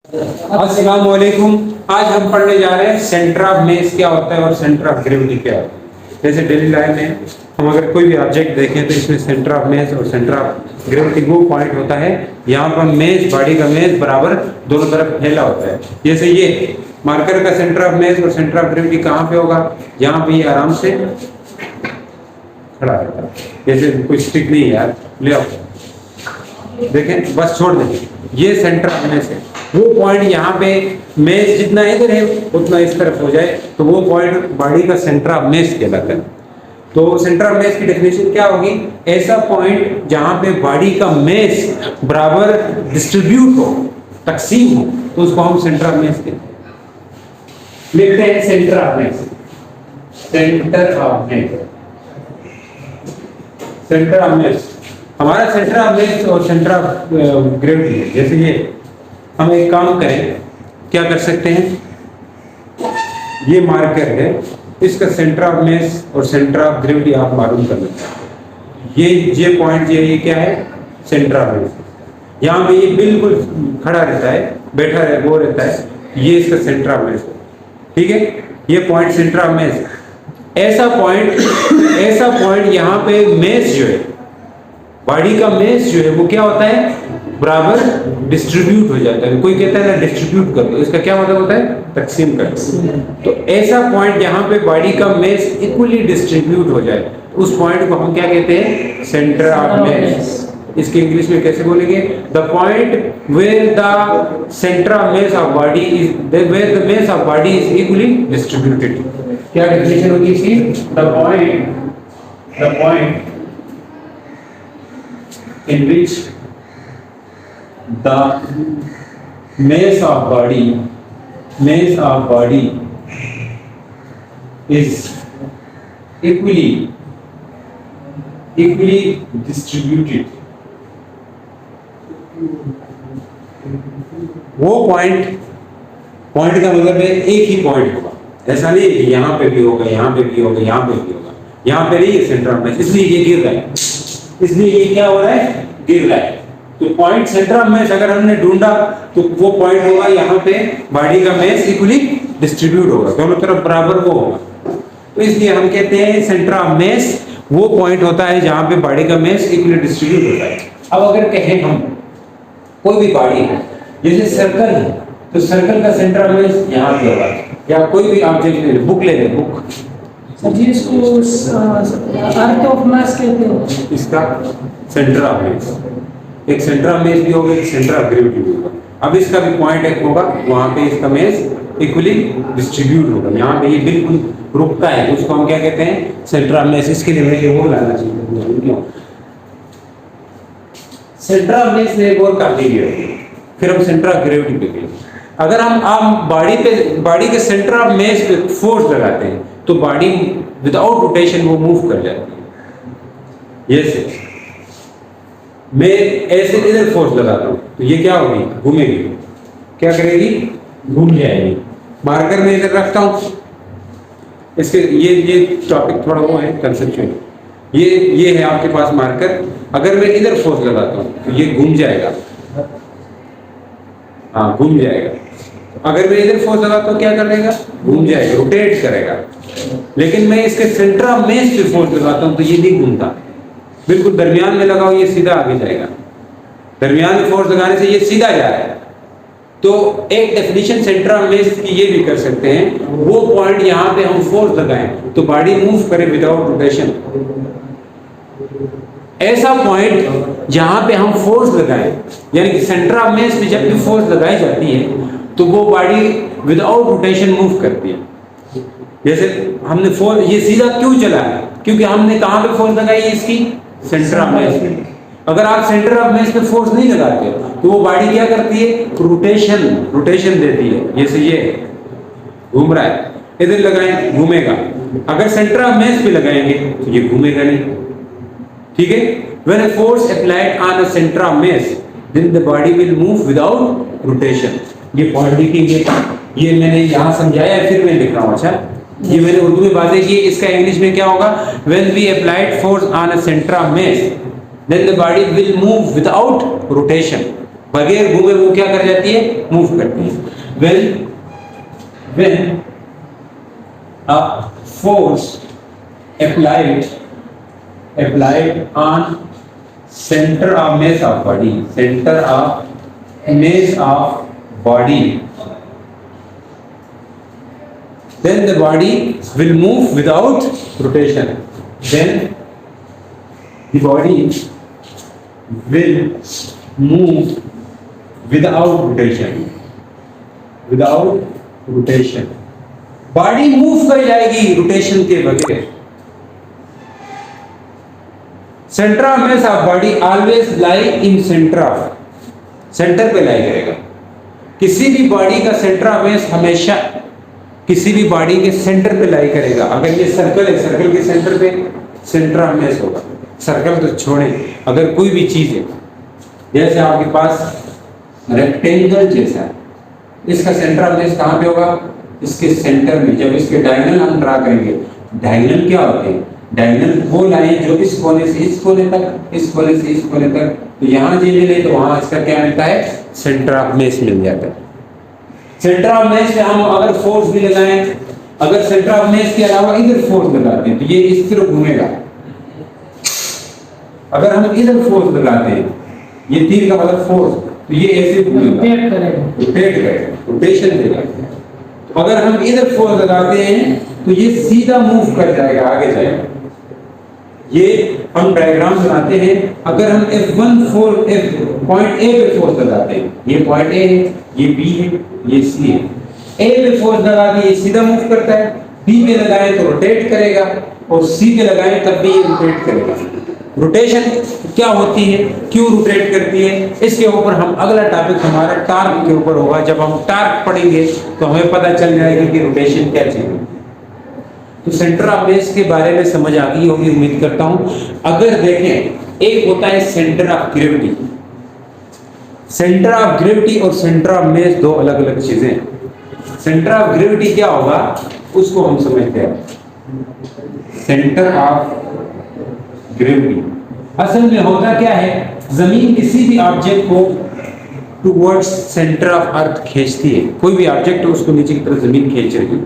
अस्सलाम वालेकुम। आज हम पढ़ने जा रहे हैं सेंटर ऑफ मेस क्या होता है और सेंटर ऑफ ग्रेविटी क्या होता है। जैसे डेली लाइफ में हम अगर कोई भी ऑब्जेक्ट देखें तो इसमें सेंटर ऑफ मेस और सेंटर ऑफ ग्रेविटी वो पॉइंट होता है यहाँ पर मेस, बॉडी का मेस बराबर दोनों तरफ फैला होता है। जैसे ये मार्कर का सेंटर ऑफ मेस और सेंटर ऑफ ग्रेविटी कहाँ पे होगा? यहाँ पे ये आराम से खड़ा रहता है। जैसे कोई स्टिक नहीं है यार, ले आओ, देखें, बस छोड़ दें। ये सेंटर ऑफ मेस है। वो पॉइंट यहाँ पे मेस जितना इधर है उतना इस तरफ हो जाए तो वो पॉइंट बॉडी का सेंटर ऑफ मेस कहलाता है। तो सेंटर ऑफ मेस की डेफिनेशन क्या होगी? ऐसा पॉइंट जहाँ पे बॉडी का मेस बराबर डिस्ट्रीब्यूट हो, तकसीम हो, तो उसको हम सेंटर ऑफ मेस कहते हैं। लिखते हैं centre of mess. Centre of mess, centre of mess हमारा सेंटर ऑफ मेस और सेंटर ऑफ ग्रेविटी है। जैसे ये हम एक काम करें, क्या कर सकते हैं? ये मार्कर है, इसका सेंटर ऑफ मेस और सेंटर ऑफ ग्रेविटी आप मालूम कर लेते हैं। ये पॉइंट ये क्या है? Centre of mess. यहाँ पे ये बिल्कुल खड़ा रहता है, बैठा रहे, वो रहता है, ये इसका सेंटर ऑफ मेस है। ठीक है, ये पॉइंट सेंटर ऑफ मेस। ऐसा पॉइंट यहाँ पे मेस जो है, बॉडी का मेस जो है वो क्या होता है? बराबर डिस्ट्रीब्यूट हो जाता है। कोई कहता है ना डिस्ट्रीब्यूट कर दो, इसका क्या मतलब होता है? तकसीम कर दो। तो ऐसा पॉइंट जहां पे बॉडी का मेस इक्वली डिस्ट्रीब्यूट हो जाए उस पॉइंट को हम क्या कहते हैं? Centre of mass. इसके इंग्लिश में कैसे बोलेंगे? The point where the centre of mass of body is, where the mass of body is equally distributed. क्या डेफिनेशन होगी इसकी? The point in which the mass of body is equally distributed। वो point का मतलब है एक ही point होगा। ऐसा नहीं है कि यहाँ पे भी होगा, यहाँ पे भी होगा, यहाँ पे भी होगा। यहाँ पे नहीं है सेंटर ऑफ मेस, इसलिए ये गिर रहा है, इसलिए ये क्या हो रहा है? गिर रहा है। तो पॉइंट सेंटर ऑफ मेस अगर हमने ढूंढा तो वो पॉइंट होगा यहाँ पे बॉडी का मेस इक्वली डिस्ट्रीब्यूट होगा, दोनों तरफ बराबर वो होगा। तो इसलिए हम कहते हैं सेंटर ऑफ मेस वो पॉइंट होता है जहाँ पे बॉडी का मेस इक्वली डिस्ट्रीब्यूट होता है। अब अगर कहें हम कोई भी बॉडी है, जैसे सर्कल है, तो सर्कल का सेंटर ऑफ मेस यहाँ पे होगा। या कोई भी ऑब्जेक्ट ले, बुक ले लें, बुक, सर जी इसको अर्थ ऑफ मास कहते हैं। इसका सेंटर ऑफ मेस, एक सेंटर ऑफ मेस भी होगा, एक सेंटर ऑफ ग्रेविटी भी होगा। अब इसका भी पॉइंट एक होगा, वहां पे इसका मेस इक्वली डिस्ट्रीब्यूट होगा। यहाँ पे ये बिल्कुल रुकता है, उसको हम क्या कहते हैं? Centre of mass. इसके लिए मुझे वो लाना चाहिए। सेंटर ऑफ मेस ने एक और कर दी है, फिर हम सेंटर ऑफ ग्रेविटी पे गए। अगर हम बॉडी के सेंटर ऑफ मेस पे फोर्स लगाते हैं तो बॉडी विदाउट रोटेशन वो मूव कर जाती है। जैसे मैं ऐसे इधर फोर्स लगाता हूं तो ये क्या होगी? घूमेगी। क्या करेगी? घूम जाएगी। मार्कर में इधर रखता हूं, इसके ये टॉपिक थोड़ा वो है कंसेप्चुअल। ये है आपके पास मार्कर, अगर मैं इधर फोर्स लगाता हूं तो ये घूम जाएगा। हाँ, घूम जाएगा। अगर मैं इधर फोर्स लगाता हूं क्या करेगा? घूम जाएगा, रोटेट करेगा। लेकिन मैं इसके सेंटर ऑफ मेस पे फोर्स लगाता हूं तो ये नहीं घूमता, बिल्कुल दरमियान में लगाओ ये सीधा आगे जाएगा। दरमियान में फोर्स लगाने से ये सीधा जा रहा है। तो एक डेफिनेशन सेंटर ऑफ मेस की ये भी कर सकते हैं, वो पॉइंट यहाँ पे हम फोर्स लगाएं तो बॉडी मूव करे विदाउट रोटेशन। ऐसा पॉइंट जहां पे हम फोर्स लगाएं, यानी कि सेंटर ऑफ मेस पे जब भी फोर्स लगाई जाती है तो वो बॉडी विदाउट रोटेशन मूव करती है। जैसे हमने फोर्स, ये सीधा क्यों चला है? क्योंकि हमने कहां पे फोर्स लगाई है? इसकी सेंटर ऑफ मेस पे। अगर आप सेंटर ऑफ मेस पे फोर्स नहीं लगाते तो वो बॉडी क्या करती है? रोटेशन देती है। जैसे ये घूम रहा है, इधर लगाएं घूमेगा। अगर सेंटर ऑफ मेस पे लगाएंगे तो ये घूमेगा नहीं। ठीक है, when a force applied on a center of mass then the body will move without rotation। ये पॉइंट देखिए, ये मैंने यहाँ समझाया है, फिर मैं लिख रहा हूँ। अच्छा, ये मैंने उर्दू में बातें की, इसका इंग्लिश में क्या होगा? when we applied force on a center of mass then the body will move without rotation। बगैर घूमे वो क्या कर जाती है, मूव करती है। when a force applied on center of mass of body, then the body will move without rotation. Then the body will move without rotation. Body move कर जाएगी रोटेशन के बगैर। Centre of mass of body always lie in centre पे लाई करेगा। किसी भी body का centre of mass हमेशा किसी भी बॉडी के सेंटर पे लाई करेगा। अगर ये सर्कल है, सर्कल के सेंटर पे सेंटर ऑफ मास होगा। सर्कल तो छोड़े, अगर कोई भी चीज है, जैसे आपके पास रेक्टेंगल जैसा है, इसका सेंटर ऑफ मास कहां पे होगा, इसके सेंटर में। जब इसके डायगोनल हम ड्रा करेंगे, डायगोनल क्या होते हैं, डायगोनल वो लाइन जो इस कोने से इस कोने तक, इस कोने से इस कोने तक, तो यहां जे ले तो वहां इसका क्या मिलता है, सेंटर ऑफ मास मिल जाता है। सेंटर ऑफ मास पे हम अगर फोर्स भी लगाएं, अगर सेंटर ऑफ मास के अलावा इधर फोर्स लगाते हैं तो ये इस तरफ घूमेगा। अगर हम इधर फोर्स लगाते हैं, ये तीर का मतलब फोर्स, तो ये ऐसे घूमेगा, रोटेट करेगा, रोटेशन देगा। तो अगर हम इधर फोर्स लगाते हैं तो ये सीधा मूव कर जाएगा, आगे जाएगा। ये हम डायग्राम बनाते हैं। अगर हम पॉइंट ए पे फोर्स लगाते हैं, ये पॉइंट ए है, ये बी है, ये सी है। ए पे फोर्स लगा के ये सीधा मूव करता है, बी पे लगाएं तो रोटेट करेगा, और सी पे लगाएं तब भी ये रोटेट करेगा। रोटेशन क्या होती है, क्यों रोटेट करती है, इसके ऊपर हम अगला टॉपिक हमारा टार्क के ऊपर होगा। जब हम टार्क पढ़ेंगे तो हमें पता चल जाएगा कि रोटेशन क्या चीज है। तो सेंटर ऑफ मास के बारे में समझ आ गई होगी, उम्मीद करता हूं। अगर देखें, एक होता है centre of gravity. Centre of gravity और सेंटर ऑफ मास दो अलग अलग चीजें हैं। सेंटर ऑफ ग्रेविटी क्या होगा उसको हम समझते हैं। सेंटर ऑफ ग्रेविटी असल में होता क्या है, जमीन किसी भी ऑब्जेक्ट को टुवर्ड्स सेंटर ऑफ अर्थ खींचती है। कोई भी ऑब्जेक्ट है उसको नीचे की तरफ जमीन खींच रही है,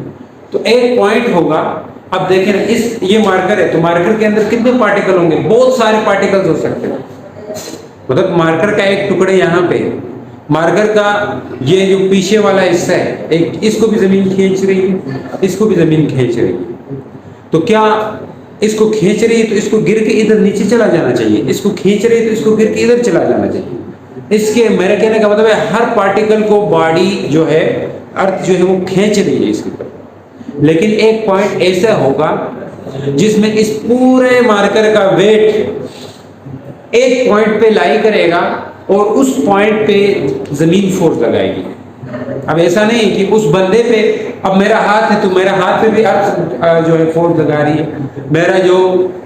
तो एक पॉइंट होगा। अब देखें ना, ये मार्कर है, तो मार्कर के अंदर कितने पार्टिकल होंगे, बहुत सारे पार्टिकल्स हो सकते हैं। मतलब मार्कर का एक टुकड़े यहाँ पे, मार्कर का ये जो पीछे वाला हिस्सा है, एक इसको भी जमीन खींच रही है, इसको भी जमीन खींच रही है। तो क्या इसको खींच रही है तो इसको गिर के इधर नीचे चला जाना चाहिए, इसको खींच रही है तो इसको गिर के इधर चला जाना चाहिए। इसके मेरे कहने का मतलब है हर पार्टिकल को बॉडी जो है, अर्थ जो है वो खींच रही है इसकी तरफ। लेकिन एक पॉइंट ऐसा होगा जिसमें इस पूरे मार्कर का वेट एक पॉइंट पे लाई करेगा और उस पॉइंट पे जमीन फोर्स लगाएगी। अब ऐसा नहीं कि उस बंदे पे, अब मेरा हाथ है तो मेरा हाथ पे भी अर्थ जो है फोर्स लगा रही है, मेरा जो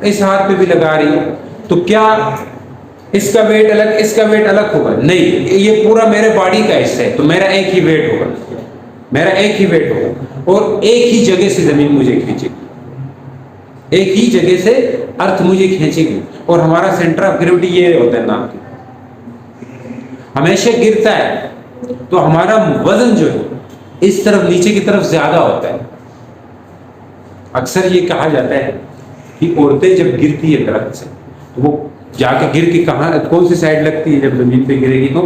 इस हाथ पे भी लगा रही है, तो क्या इसका वेट अलग इसका वेट अलग होगा? नहीं, ये पूरा मेरे बॉडी का हिस्सा है, तो मेरा एक ही वेट होगा, मेरा एक ही वेट होगा, और एक ही जगह से जमीन मुझे खींचेगी, एक ही जगह से अर्थ मुझे खींचेगी। और हमारा सेंटर ऑफ ग्रेविटी ये होता है ना, हमेशा गिरता है तो हमारा वजन जो है इस तरफ नीचे की तरफ ज्यादा होता है। अक्सर ये कहा जाता है कि औरतें जब गिरती है दरख्त से तो वो जाके गिर के कहाँ, कौन सी साइड लगती है, जब जमीन पे गिरेगी तो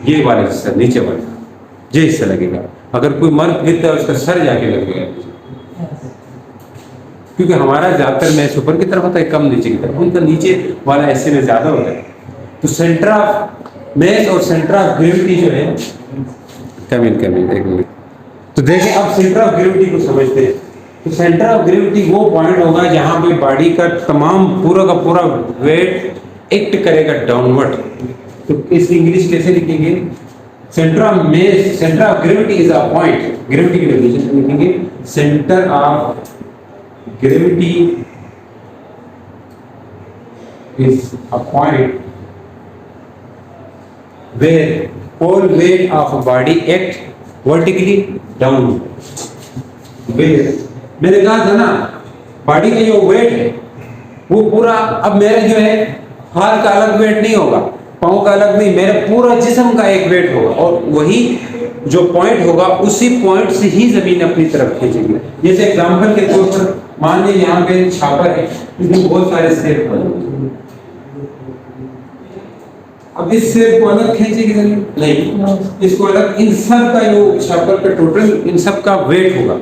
ये वाला हिस्सा, नीचे वाला ये हिस्सा लगेगा। अगर कोई मर्द गिरता है उसका सर जाके लगेगा, क्योंकि हमारा ज्यादातर मैच ऊपर की तरफ होता है, कम नीचे की तरफ, उनका नीचे वाला हिस्से में ज्यादा होता है। तो सेंटर ऑफ मास और सेंटर ऑफ ग्रेविटी जो है, कम एक मिनट, तो देखें अब सेंटर ऑफ ग्रेविटी को समझते हैं। तो सेंटर ऑफ ग्रेविटी वो पॉइंट होगा जहां पे बॉडी का तमाम पूरा का पूरा वेट एक्ट करेगा डाउनवर्ड। तो इस इंग्लिश कैसे लिखेंगे? Centre of mass, centre of gravity is a point, gravity की डेफिनेशन लिखेंगे, centre of gravity is a point where all weight of a body act vertically downward. Where मैंने कहा था ना, बॉडी का जो वेट है वो पूरा, अब मेरा जो है हाथ का अलग वेट नहीं होगा, पाँव का अलग नहीं, मेरा पूरा जिस्म का एक वेट होगा और वही जो पॉइंट होगा उसी पॉइंट से ही जमीन अपनी तरफ खींचेगी। जैसे एग्जांपल के तौर पर मान लीजिए यहाँ पे छापर है, इसमें बहुत सारे सेब पड़े, अब इस सेब को अलग खींचेगी जमीन नहीं, इसको अलग, इन सब का जो छापर का टोटल इन सब का वेट होगा,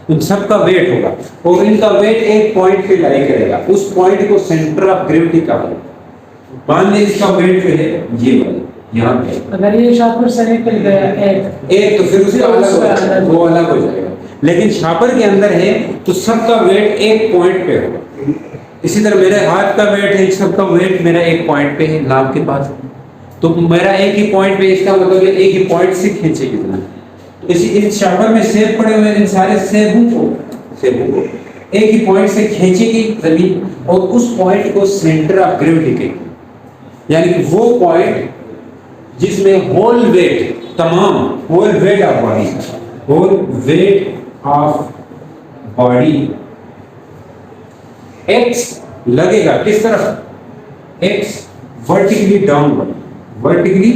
इन सब का वेट होगा और इनका वेट एक पॉइंट पे लाई करेगा, उस पॉइंट को सेंटर ऑफ ग्रेविटी का है। मान लीजिए इसका वेट जो है ये वाला यहाँ पे, अगर ये शापर से निकल गया एक तो फिर उसका अलग वो अलग हो जाएगा, लेकिन छापर के अंदर है तो सबका वेट एक पॉइंट पे होगा। इसी तरह मेरे हाथ का वेट है, सबका वेट मेरा एक पॉइंट पे है नाभ के पास, तो मेरा एक ही पॉइंट पे, इसका मतलब एक ही पॉइंट से खींचेगी जमीन। इसी इस छापर में सेब पड़े हुए, इन सारे सेबों को एक ही पॉइंट से खींचेगी जमीन और उस पॉइंट को सेंटर ऑफ ग्रेविटी कहेंगे, यानी कि वो पॉइंट जिसमें होल वेट, तमाम whole weight of body, whole weight of body X लगेगा किस तरफ, X vertically downward, vertically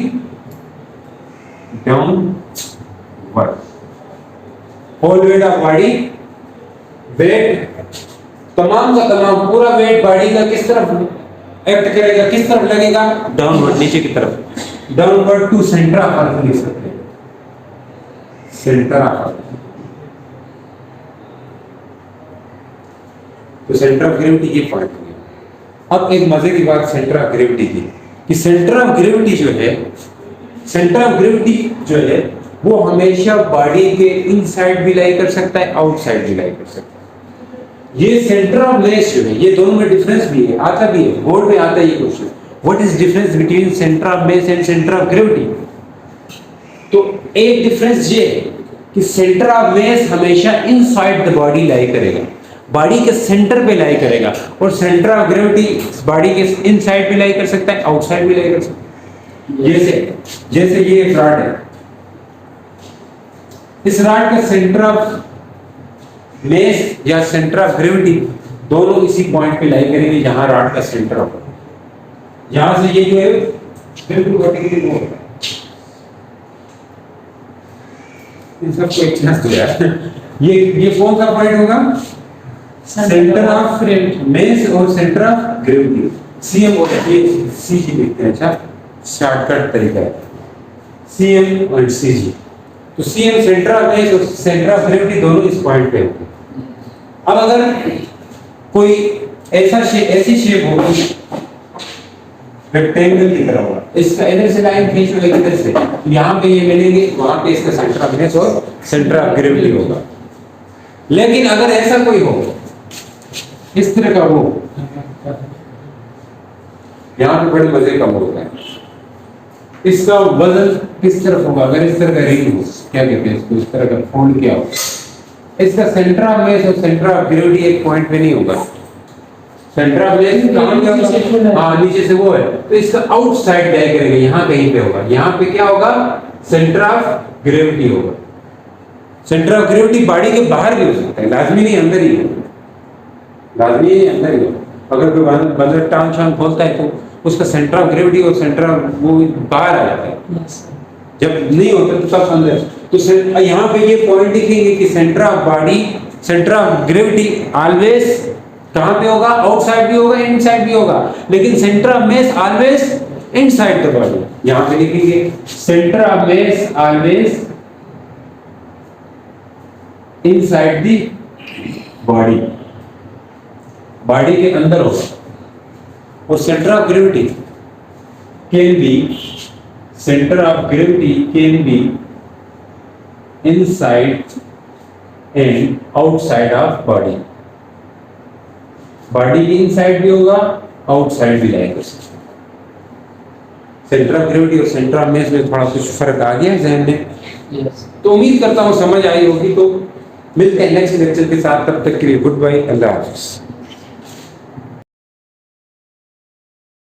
downward, whole weight of body, weight तमाम का तमाम पूरा वेट बॉडी का किस तरफ एक्ट करेगा, किस तरफ लगेगा, डाउनवर्ड, नीचे की तरफ, downward to centre of earth लिख सकते हैं, सेंटर ऑफ अर्थ। तो सेंटर ऑफ ग्रेविटी ये पॉइंट हो गया। अब एक मजे की बात सेंटर ऑफ ग्रेविटी की, कि सेंटर ऑफ ग्रेविटी जो है, सेंटर ऑफ ग्रेविटी जो है वो हमेशा बॉडी के इनसाइड भी लाई कर सकता है, आउटसाइड भी लाई कर सकता है। ये सेंटर ऑफ मास जो है, ये दोनों में डिफरेंस भी है, आता भी है, बोर्ड में आता है ये question, what is difference between centre of mass and centre of gravity. तो एक डिफरेंस ये है कि सेंटर ऑफ मास हमेशा इनसाइड द बॉडी लाई करेगा, बॉडी के सेंटर पे लाई करेगा, और सेंटर ऑफ ग्रेविटी बॉडी के इनसाइड भी लाई कर सकता है, आउटसाइड भी लाई कर सकता है। जैसे ये एक रॉड है, इस रॉड का सेंटर ऑफ मास या सेंटर ऑफ ग्रेविटी दोनों इसी पॉइंट पे लाई करेंगे जहां रॉड का सेंटर होगा। यहां से ये जो है बिल्कुल वर्टिकली मूव होगा। इन सबको एक चांस दो यार। ये कौन सा पॉइंट होगा, सेंटर ऑफ मास और सेंटर ऑफ ग्रेविटी, सीएम और सीजी लिखते हैं। अच्छा, शॉर्टकट तरीका है सीएम और सीजी। तो सीएम सेंटर ऑफ मास और सेंटर ऑफ ग्रेविटी दोनों इस पॉइंट पे होंगे। अब अगर कोई ऐसी शेप होगी रेक्टेंगल की तरह होगा, इसका इधर से लाइन खींच लो, इधर से यहाँ पे ये मिलेंगे, वहां पे इसका सेंटर ऑफ मास और सेंटर ऑफ ग्रेविटी होगा। लेकिन अगर ऐसा कोई हो, इस तरह का हो, यहाँ पे बड़े मजे का होता है, इसका वजन किस तरफ होगा, अगर इस तरह का रिंग हो, क्या कहते हैं इसको, इस तरह का फोल्ड किया हो, इसका सेंटर ऑफ मास और सेंटर ऑफ ग्रेविटी एक पॉइंट पे नहीं होगा। सेंटर ऑफ मास कहां पे होगा, हां नीचे से वो है, तो इसका आउटसाइड लाई करेगा, यहाँ कहीं पे होगा। यहाँ पे क्या होगा, सेंटर ऑफ ग्रेविटी होगा। सेंटर ऑफ ग्रेविटी बॉडी के बाहर भी हो सकता है, लाजमी नहीं अंदर ही हो, लाजमी नहीं अंदर ही हो। अगर कोई बंदर टांग छांग खोलता है तो उसका सेंटर ऑफ ग्रेविटी और सेंटर ऑफ वो बाहर आ जाता है, जब नहीं होता तो सब अंदर। तो यहाँ पे ये पॉइंट दिखेंगे कि centre of body, centre of gravity always कहाँ पे होगा, आउटसाइड भी होगा, इनसाइड भी होगा, लेकिन centre of mass always inside the body. यहाँ पे लिखेंगे centre of mass always inside the body, body के अंदर होगा। और centre of gravity can be, centre of gravity can be inside and outside of body, body की inside भी होगा, आउटसाइड भी लाएगा। सेंटर ऑफ ग्रेविटी और सेंटर ऑफ मास में थोड़ा कुछ फर्क आ गया है ज़हन में। तो उम्मीद करता हूँ समझ आई होगी। तो मिलते हैं नेक्स्ट लेक्चर के साथ, तब तक के लिए गुड बाय, अल्लाह हाफिज़।